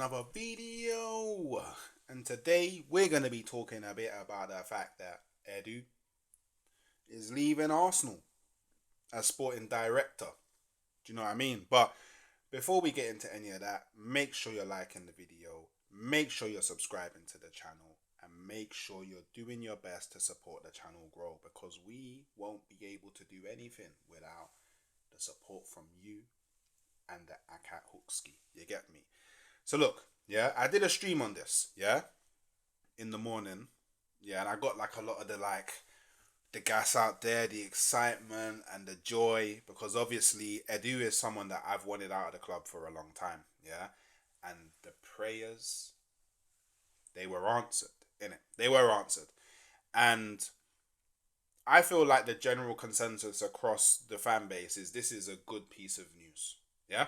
another video. And today we're going to be talking a bit about the fact that Edu is leaving Arsenal as sporting director. Do you know what I mean? But before we get into any of that, make sure you're liking the video, make sure you're subscribing to the channel, and make sure you're doing your best to support the channel grow, because we won't be able to do anything without the support from you and the Akat Hookski. You get me? So look, yeah, I did a stream on this, yeah, in the morning, yeah, and I got like a lot of the gas out there, the excitement and the joy, because obviously Edu is someone that I've wanted out of the club for a long time, yeah, and the prayers, they were answered, innit? They were answered, and I feel like the general consensus across the fan base is this is a good piece of news, yeah.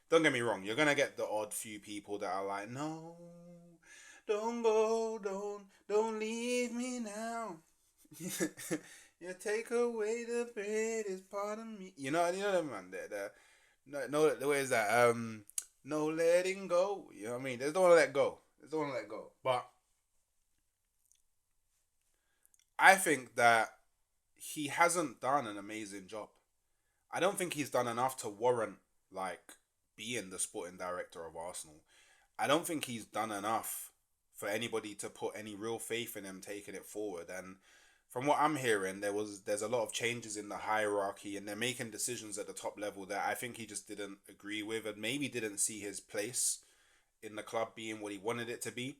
Don't get me wrong, you're gonna get the odd few people that are like, no, don't go, don't leave me now. You take away the greatest part of me. You know that man. No, the way is that no letting go. You know what I mean? There's don't want to let go. There's don't want to let go. But I think that he hasn't done an amazing job. I don't think he's done enough to warrant like being the sporting director of Arsenal. I don't think he's done enough for anybody to put any real faith in him taking it forward. And from what I'm hearing, there's a lot of changes in the hierarchy, and they're making decisions at the top level that I think he just didn't agree with, and maybe didn't see his place in the club being what he wanted it to be,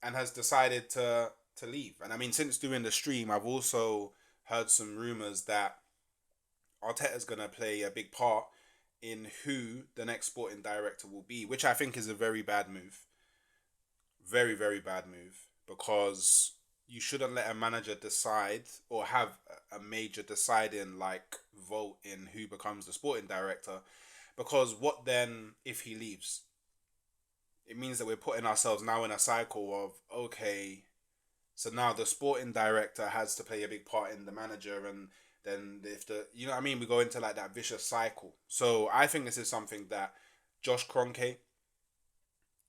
and has decided to leave. And I mean, since doing the stream, I've also heard some rumors that Arteta's gonna play a big part in who the next sporting director will be, which I think is a very bad move. Very, very bad move, because you shouldn't let a manager decide or have a major deciding like vote in who becomes the sporting director, because what then if he leaves? It means that we're putting ourselves now in a cycle of, okay, so now the sporting director has to play a big part in the manager, and then if the, you know what I mean, we go into like that vicious cycle. So I think this is something that Josh Kroenke,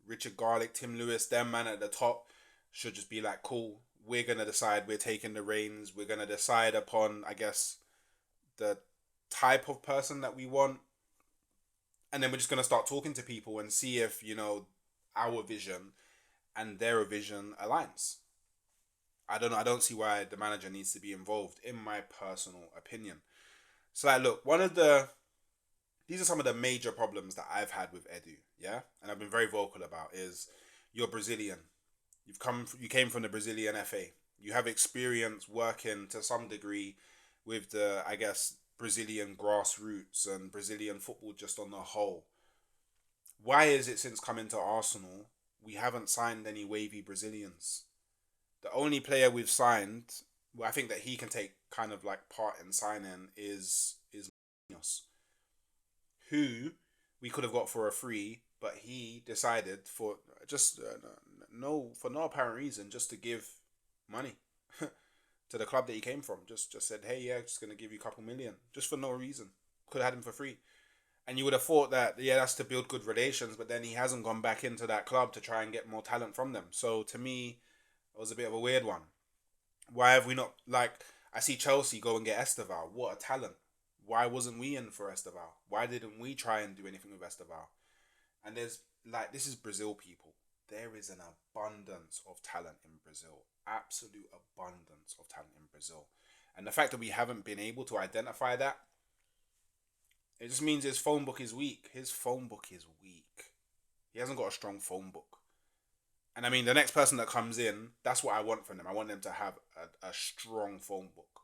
Richard Garlick, Tim Lewis, them man at the top should just be like, cool, we're gonna decide, we're taking the reins, we're gonna decide upon, I guess, the type of person that we want, and then we're just gonna start talking to people and see if, our vision and their vision aligns. I don't know. I don't see why the manager needs to be involved, in my personal opinion. So, like, look, these are some of the major problems that I've had with Edu, yeah, and I've been very vocal about is you're Brazilian. You came from the Brazilian FA. You have experience working to some degree with the, I guess, Brazilian grassroots and Brazilian football just on the whole. Why is it since coming to Arsenal we haven't signed any wavy Brazilians? The only player we've signed, well, I think that he can take kind of like part in signing is Marquinhos, who we could have got for a free, but he decided for just for no apparent reason, just to give money to the club that he came from. Just said, hey, yeah, just gonna give you a couple million, just for no reason. Could have had him for free, and you would have thought that, yeah, that's to build good relations, but then he hasn't gone back into that club to try and get more talent from them. So to me, it was a bit of a weird one. Why have we not, like, I see Chelsea go and get Esteval. What a talent. Why wasn't we in for Esteval? Why didn't we try and do anything with Esteval? And there's, like, this is Brazil, people. There is an abundance of talent in Brazil. Absolute abundance of talent in Brazil. And the fact that we haven't been able to identify that, it just means his phone book is weak. His phone book is weak. He hasn't got a strong phone book. And I mean, the next person that comes in, that's what I want from them. I want them to have a strong phone book.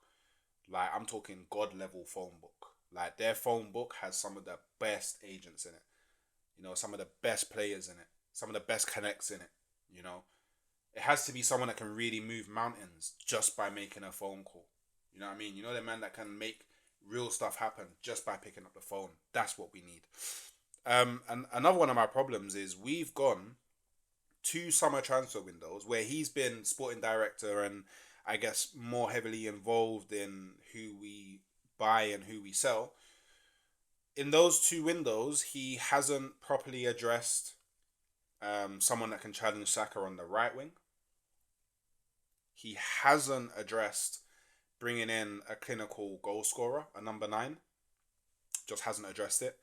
Like, I'm talking God level phone book. Like, their phone book has some of the best agents in it. Some of the best players in it. Some of the best connects in it. It has to be someone that can really move mountains just by making a phone call. You know what I mean? The man that can make real stuff happen just by picking up the phone. That's what we need. And another one of my problems is we've gone two summer transfer windows where he's been sporting director and I guess more heavily involved in who we buy and who we sell. In those two windows, he hasn't properly addressed someone that can challenge Saka on the right wing. He hasn't addressed bringing in a clinical goal scorer, a number nine. Just hasn't addressed it.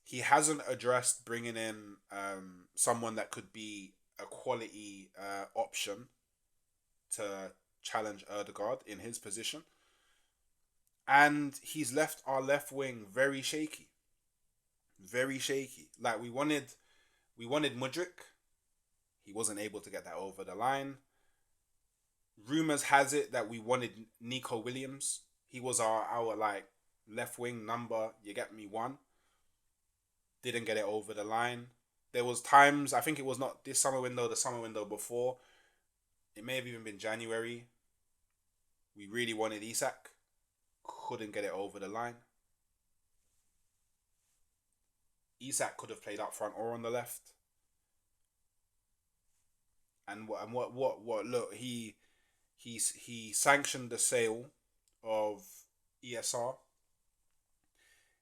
He hasn't addressed bringing in someone that could be a quality option to challenge Erdegaard in his position. And he's left our left wing very shaky. Very shaky. Like we wanted Mudrik. He wasn't able to get that over the line. Rumors has it that we wanted Nico Williams. He was our like left wing number, you get me, one. Didn't get it over the line. There was times, I think it was not this summer window, the summer window before. It may have even been January. We really wanted Isak. Couldn't get it over the line. Isak could have played up front or on the left. And what look, he sanctioned the sale of ESR.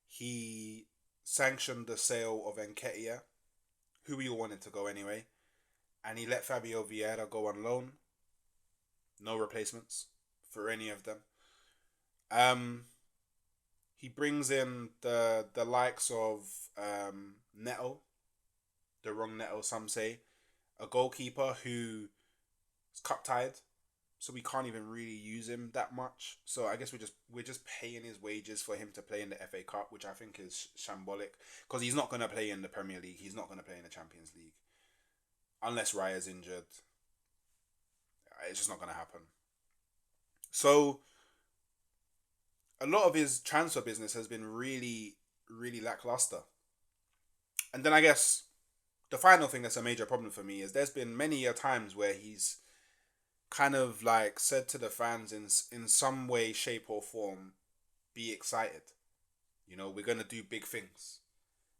He sanctioned the sale of Nketiah, who we all wanted to go anyway. And he let Fabio Vieira go on loan. No replacements for any of them. He brings in the likes of Neto, the wrong Neto, some say, a goalkeeper who is cup tied, so we can't even really use him that much. So I guess we're just paying his wages for him to play in the FA Cup, which I think is shambolic because he's not gonna play in the Premier League. He's not gonna play in the Champions League unless Raya's injured. It's just not gonna happen. So a lot of his transfer business has been really, really lackluster. And then I guess the final thing that's a major problem for me is there's been many a times where he's kind of like said to the fans in some way, shape, or form, be excited. We're gonna do big things.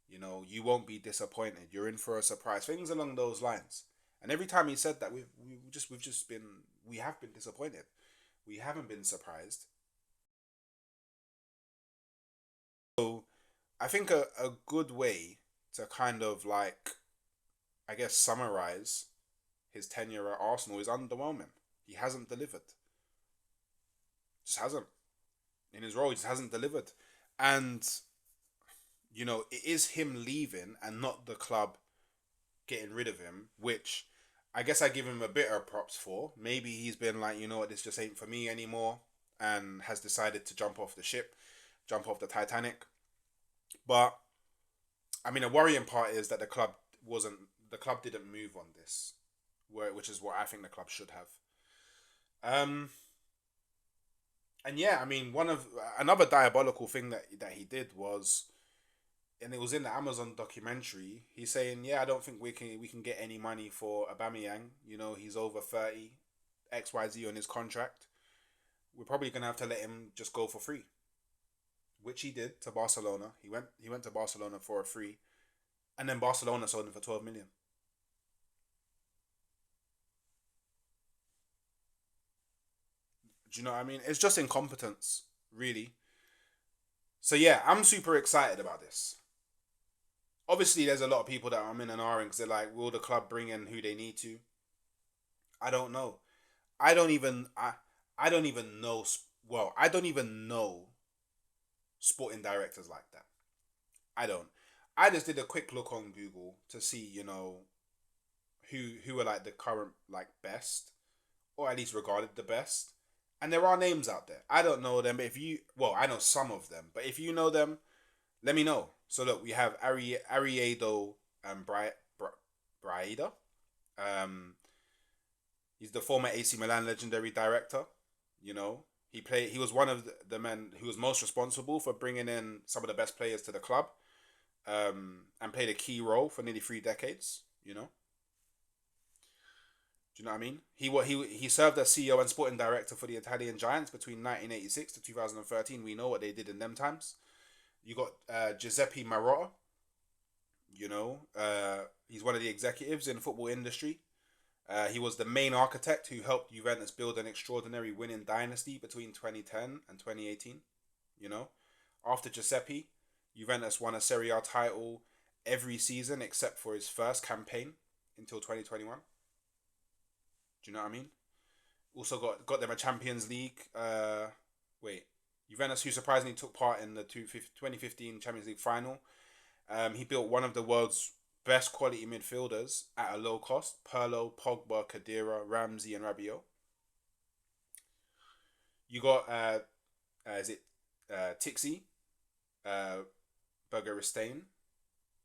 You won't be disappointed. You're in for a surprise. Things along those lines. And every time he said that, we have been disappointed. We haven't been surprised. So I think a good way to kind of like, I guess, summarize his tenure at Arsenal is underwhelming. He hasn't delivered. Just hasn't. In his role, he just hasn't delivered. And, it is him leaving and not the club getting rid of him, which I guess I give him a bit of props for. Maybe he's been like, you know what, this just ain't for me anymore, and has decided to jump off the ship, jump off the Titanic. But I mean, a worrying part is that the club didn't move on this, which is what I think the club should have. Um, and yeah, I mean, another diabolical thing that he did was, and it was in the Amazon documentary. He's saying, "Yeah, I don't think we can get any money for Aubameyang. He's over 30, XYZ on his contract. We're probably gonna have to let him just go for free." Which he did to Barcelona. He went to Barcelona for a free, and then Barcelona sold him for 12 million. Do you know what I mean? It's just incompetence, really. So yeah, I'm super excited about this. Obviously, there's a lot of people that I'm in and ahhing because they're like, will the club bring in who they need to? I don't know. I don't even I don't even know. Well, I don't even know sporting directors like that. I don't. I just did a quick look on Google to see, who are like the current like best, or at least regarded the best. And there are names out there. I don't know them, but I know some of them. But if you know them, let me know. So look, we have Ariedo Braida. Um, he's the former AC Milan legendary director. He was one of the men who was most responsible for bringing in some of the best players to the club, and played a key role for nearly 3 decades. Do you know what I mean? He served as CEO and sporting director for the Italian Giants between 1986 to 2013. We know what they did in them times. You got Giuseppe Marotta. He's one of the executives in the football industry. He was the main architect who helped Juventus build an extraordinary winning dynasty between 2010 and 2018. After Giuseppe, Juventus won a Serie A title every season except for his first campaign until 2021. Do you know what I mean? Also got them a Champions League. Wait, Juventus, who surprisingly took part in the 2015 Champions League final. He built one of the world's best quality midfielders at a low cost. Pirlo, Pogba, Khedira, Ramsey, and Rabiot. You got is it Tixi, uh, Bergerstein.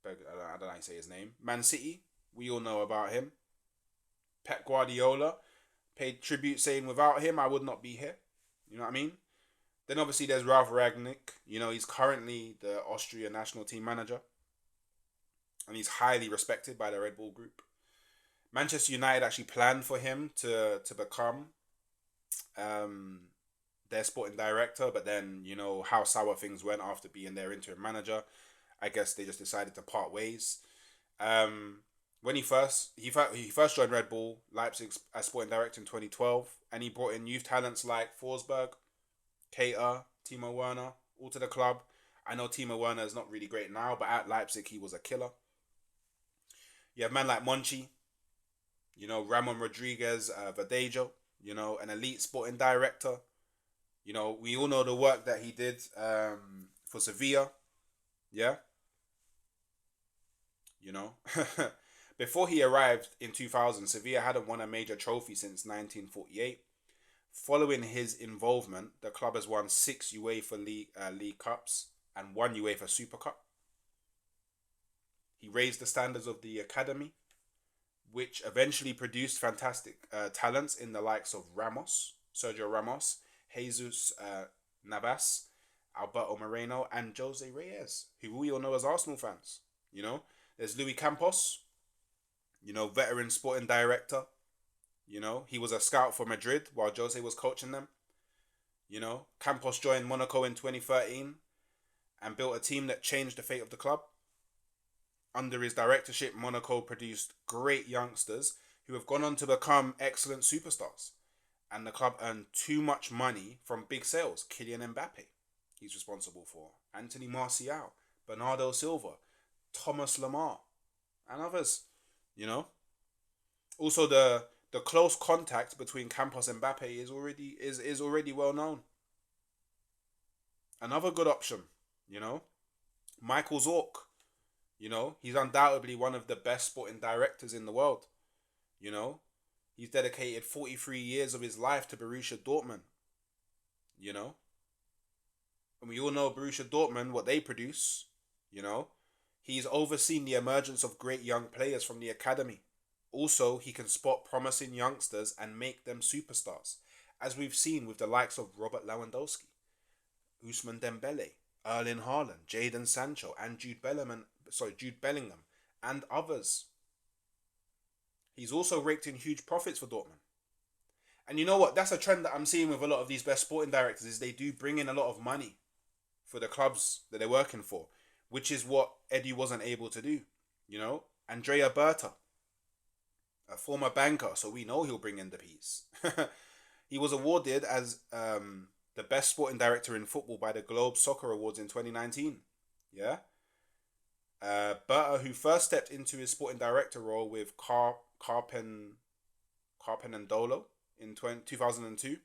I don't know how you say his name. Man City, we all know about him. Pep Guardiola paid tribute saying without him I would not be here. You know what I mean? Then obviously there's Ralf Ragnick. You know, he's currently the Austria national team manager. And he's highly respected by the Red Bull Group. Manchester United actually planned for him to become um, their sporting director, but then you know how sour things went after being their interim manager. I guess they just decided to part ways. Um, when he first joined Red Bull Leipzig as sporting director in 2012, and he brought in youth talents like Forsberg, Keita, Timo Werner, all to the club. I know Timo Werner is not really great now, but at Leipzig he was a killer. You have men like Monchi, you know, Ramon Rodriguez, Verdejo, you know, an elite sporting director. You know, we all know the work that he did for Sevilla. Yeah, you know. Before he arrived in 2000, Sevilla hadn't won a major trophy since 1948. Following his involvement, the club has won 6 UEFA League Cups and 1 UEFA Super Cup. He raised the standards of the academy, which eventually produced fantastic talents in the likes of Sergio Ramos, Jesus Navas, Alberto Moreno, and Jose Reyes, who we all know as Arsenal fans. You know, there's Luis Campos, you know, veteran sporting director. You know, he was a scout for Madrid while Jose was coaching them. You know, Campos joined Monaco in 2013 and built a team that changed the fate of the club. Under his directorship, Monaco produced great youngsters who have gone on to become excellent superstars. And the club earned too much money from big sales. Kylian Mbappe, he's responsible for. Anthony Martial, Bernardo Silva, Thomas Lemar, and others. You know. Also, the close contact between Campos and Mbappe is already well known. Another good option, you know, Michael Zorc. You know, he's undoubtedly one of the best sporting directors in the world. You know, he's dedicated 43 years of his life to Borussia Dortmund. You know, and we all know Borussia Dortmund, what they produce. You know, he's overseen the emergence of great young players from the academy. Also, he can spot promising youngsters and make them superstars, as we've seen with the likes of Robert Lewandowski, Ousmane Dembele, Erling Haaland, Jadon Sancho, and Jude Bellingham, and others. He's also raked in huge profits for Dortmund. And you know what? That's a trend that I'm seeing with a lot of these best sporting directors is they do bring in a lot of money for the clubs that they're working for, which is what Eddie wasn't able to do. You know, Andrea Berta, a former banker, so we know he'll bring in the peace. He was awarded as the best sporting director in football by the Globe Soccer Awards in 2019. Yeah. Berta, who first stepped into his sporting director role with Carpenandolo in 2002,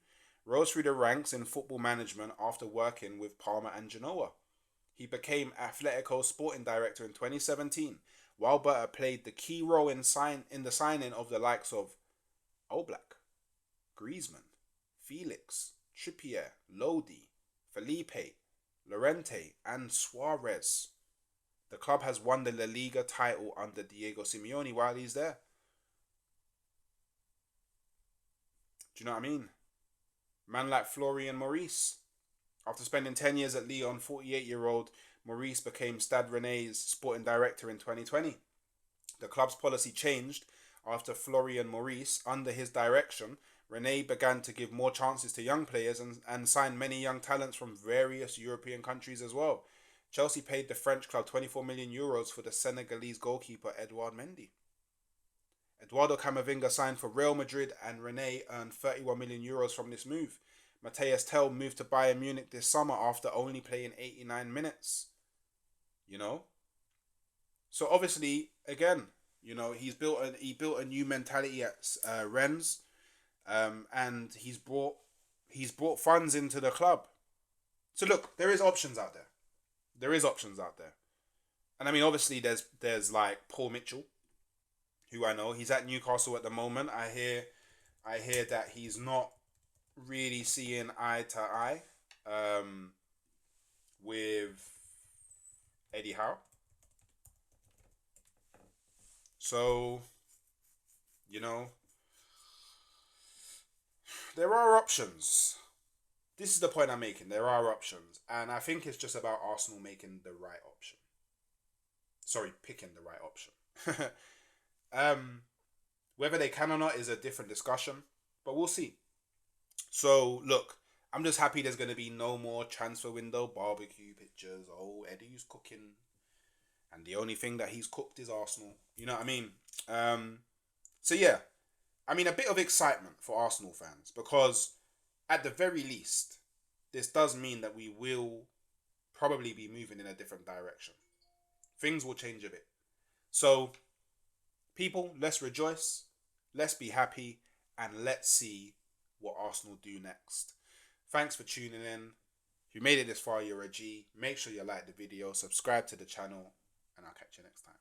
rose through the ranks in football management after working with Parma and Genoa. He became Atletico's sporting director in 2017, while Berta played the key role in the signing of the likes of Oblak, Griezmann, Felix, Trippier, Lodi, Felipe, Llorente, and Suarez. The club has won the La Liga title under Diego Simeone while he's there. Do you know what I mean? Man like Florian Maurice. After spending 10 years at Lyon, 48-year-old Maurice became Stade Rennais' sporting director in 2020. The club's policy changed after Florian Maurice, under his direction, Rennais began to give more chances to young players and sign many young talents from various European countries as well. Chelsea paid the French club 24 million euros for the Senegalese goalkeeper Edouard Mendy. Eduardo Camavinga signed for Real Madrid and Rennais earned 31 million euros from this move. Matthias Tell moved to Bayern Munich this summer after only playing 89 minutes. You know? So obviously, again, he built a new mentality at Rennes, and he's brought funds into the club. So look, there is options out there. There is options out there, and I mean, obviously, there's like Paul Mitchell, who I know he's at Newcastle at the moment. I hear that he's not really seeing eye to eye with Eddie Howe. So you know there are options. This is the point I'm making. There are options, and I think it's just about Arsenal making the right option. Sorry, picking the right option. um, Whether they can or not is a different discussion, but we'll see. So look, I'm just happy there's gonna be no more transfer window barbecue pictures. Oh, Eddie's cooking, and the only thing that he's cooked is Arsenal. You know what I mean? Um, so yeah, I mean a bit of excitement for Arsenal fans because at the very least, this does mean that we will probably be moving in a different direction. Things will change a bit. So people, let's rejoice, let's be happy, and let's see what Arsenal do next. Thanks for tuning in. If you made it this far, you're a G. Make sure you like the video, subscribe to the channel, and I'll catch you next time.